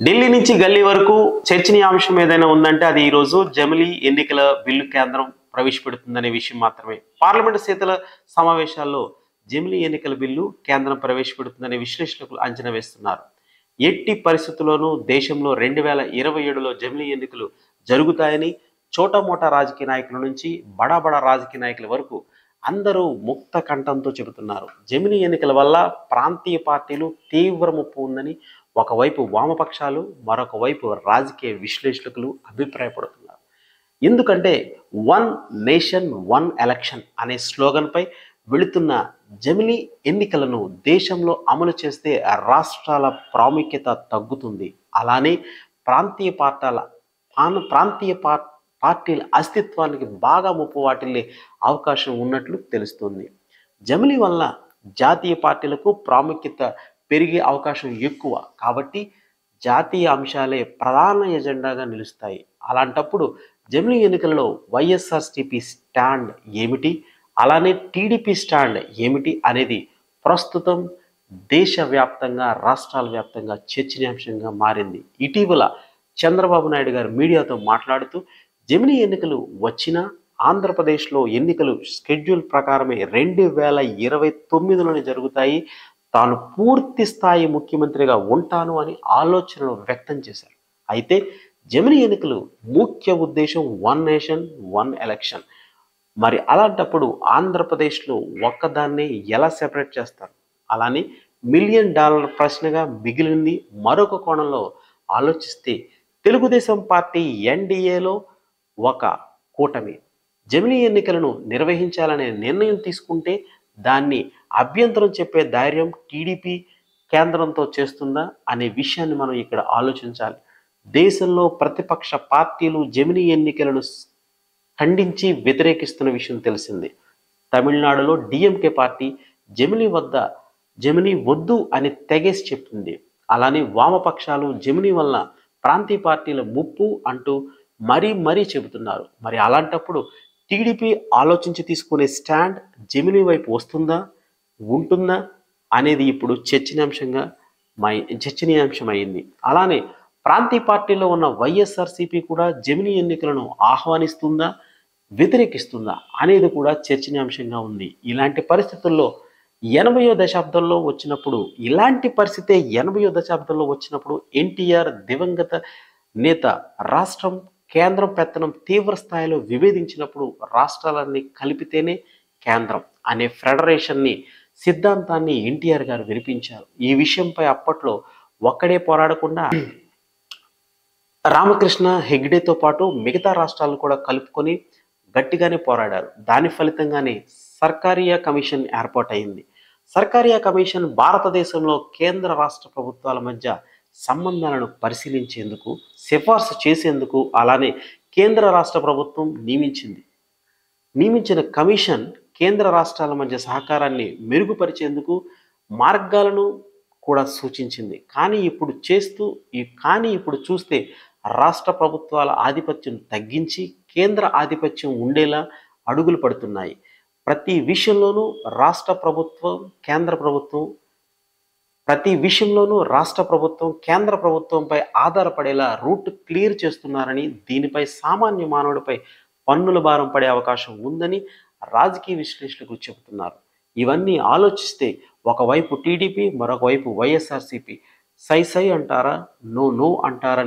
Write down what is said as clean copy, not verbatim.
ఢిల్లీ నుంచి గల్లీ వరకు చర్చనీయాంశం ఏదైనా ఉందంటే అది ఈ రోజు జమిలీ ఎన్నికల బిల్లు కేంద్రం ప్రవేశపెడుతుందనే విషయం మాత్రమే. పార్లమెంటు శీతల సమావేశాల్లో జమిలీ ఎన్నికల బిల్లు కేంద్రం ప్రవేశపెడుతుందనే విశ్లేషకులు అంచనా వేస్తున్నారు. ఎట్టి పరిస్థితుల్లోనూ దేశంలో 2027లో జమిలీ ఎన్నికలు జరుగుతాయని చోటమోటా రాజకీయ నాయకుల నుంచి బడా రాజకీయ నాయకుల వరకు అందరూ ముక్త కంఠంతో చెబుతున్నారు. జమిలీ ఎన్నికల వల్ల ప్రాంతీయ పార్టీలు తీవ్ర ముప్పు ఉందని ఒకవైపు వామపక్షాలు, మరొక వైపు రాజకీయ విశ్లేషకులు అభిప్రాయపడుతున్నారు. ఎందుకంటే వన్ నేషన్ వన్ ఎలక్షన్ అనే స్లోగన్పై వెళుతున్న జమిలీ ఎన్నికలను దేశంలో అమలు చేస్తే రాష్ట్రాల ప్రాముఖ్యత తగ్గుతుంది. అలానే ప్రాంతీయ పార్టీల అస్తిత్వానికి బాగా ముప్పు వాటిల్లే అవకాశం ఉన్నట్లు తెలుస్తుంది. జమిలీ వల్ల జాతీయ పార్టీలకు ప్రాముఖ్యత పెరిగే అవకాశం ఎక్కువ కాబట్టి జాతీయ అంశాలే ప్రధాన ఎజెండాగా నిలుస్తాయి. అలాంటప్పుడు జమిలీ ఎన్నికలలో వైఎస్ఆర్సీపీ స్టాండ్ ఏమిటి, అలానే టీడీపీ స్టాండ్ ఏమిటి అనేది ప్రస్తుతం దేశవ్యాప్తంగా రాష్ట్రాల వ్యాప్తంగా చర్చనీయాంశంగా మారింది. ఇటీవల చంద్రబాబు నాయుడు గారు మీడియాతో మాట్లాడుతూ జమిలీ ఎన్నికలు వచ్చినా ఆంధ్రప్రదేశ్లో ఎన్నికలు షెడ్యూల్ ప్రకారమే 2029లోనే జరుగుతాయి, తాను పూర్తి స్థాయి ముఖ్యమంత్రిగా ఉంటాను అని ఆలోచనలు వ్యక్తం చేశారు. అయితే జమిలీ ఎన్నికలు ముఖ్య ఉద్దేశం వన్ నేషన్ వన్ ఎలక్షన్. మరి అలాంటప్పుడు ఆంధ్రప్రదేశ్లో ఒక్కదాన్ని ఎలా సెపరేట్ చేస్తారు? అలానే $1 మిలియన్ ప్రశ్నగా మిగిలింది మరొక కోణంలో ఆలోచిస్తే తెలుగుదేశం పార్టీ ఎన్డీఏలో ఒక కూటమి జమిలీ ఎన్నికలను నిర్వహించాలనే నిర్ణయం తీసుకుంటే దాన్ని అభ్యంతరం చెప్పే ధైర్యం టీడీపీ కేంద్రంతో చేస్తుందా అనే విషయాన్ని మనం ఇక్కడ ఆలోచించాలి. దేశంలో ప్రతిపక్ష పార్టీలు జమిలీ ఎన్నికలను ఖండించి వ్యతిరేకిస్తున్న విషయం తెలిసింది. తమిళనాడులో డిఎంకే పార్టీ జమిలీ వద్దు అని తెగేసి చెప్తుంది. అలానే వామపక్షాలు జమిలీ వల్ల ప్రాంతీయ పార్టీల ముప్పు అంటూ మరీ చెబుతున్నారు. మరి అలాంటప్పుడు టీడీపీ ఆలోచించి తీసుకునే స్టాండ్ జమిలీ వైపు వస్తుందా, ఉంటుందా అనేది ఇప్పుడు చర్చనీయాంశమైంది. అలానే ప్రాంతీయ పార్టీలో ఉన్న వైఎస్ఆర్సీపీ కూడా జమిలీ ఎన్నికలను ఆహ్వానిస్తుందా, వ్యతిరేకిస్తుందా అనేది కూడా చర్చనీయాంశంగా ఉంది. ఇలాంటి పరిస్థితుల్లో 80వ దశాబ్దంలో వచ్చినప్పుడు ఎన్టీఆర్ దివంగత నేత రాష్ట్రం కేంద్రం పెత్తనం తీవ్ర స్థాయిలో విభేదించినప్పుడు రాష్ట్రాలన్నీ కలిపితేనే కేంద్రం అనే ఫెడరేషన్ని సిద్ధాంతాన్ని ఎన్టీఆర్ గారు వినిపించారు. ఈ విషయంపై అప్పట్లో ఒక్కడే పోరాడకుండా రామకృష్ణ హెగ్డేతో పాటు మిగతా రాష్ట్రాలను కూడా కలుపుకొని గట్టిగానే పోరాడారు. దాని ఫలితంగానే సర్కారియా కమిషన్ ఏర్పాటైంది. సర్కారియా కమిషన్ భారతదేశంలో కేంద్ర రాష్ట్ర ప్రభుత్వాల మధ్య సంబంధాలను పరిశీలించేందుకు, సిఫార్సు చేసేందుకు, అలానే కేంద్ర రాష్ట్ర ప్రభుత్వం నియమించిన కమిషన్ కేంద్ర రాష్ట్రాల మధ్య సహకారాన్ని మెరుగుపరిచేందుకు మార్గాలను కూడా సూచించింది. కానీ ఇప్పుడు చూస్తే రాష్ట్ర ప్రభుత్వాల ఆధిపత్యం తగ్గించి కేంద్ర ఆధిపత్యం ఉండేలా అడుగులు పడుతున్నాయి. ప్రతి విషయంలోనూ రాష్ట్ర ప్రభుత్వం కేంద్ర ప్రభుత్వంపై ఆధారపడేలా రూట్ క్లియర్ చేస్తున్నారని, దీనిపై సామాన్య మానవుడిపై పన్నుల భారం పడే అవకాశం ఉందని రాజకీయ విశ్లేషకులు చెబుతున్నారు. ఇవన్నీ ఆలోచిస్తే ఒకవైపు టీడీపీ, మరొక వైపు వైఎస్ఆర్సీపీ సై అంటారా, నో అంటారా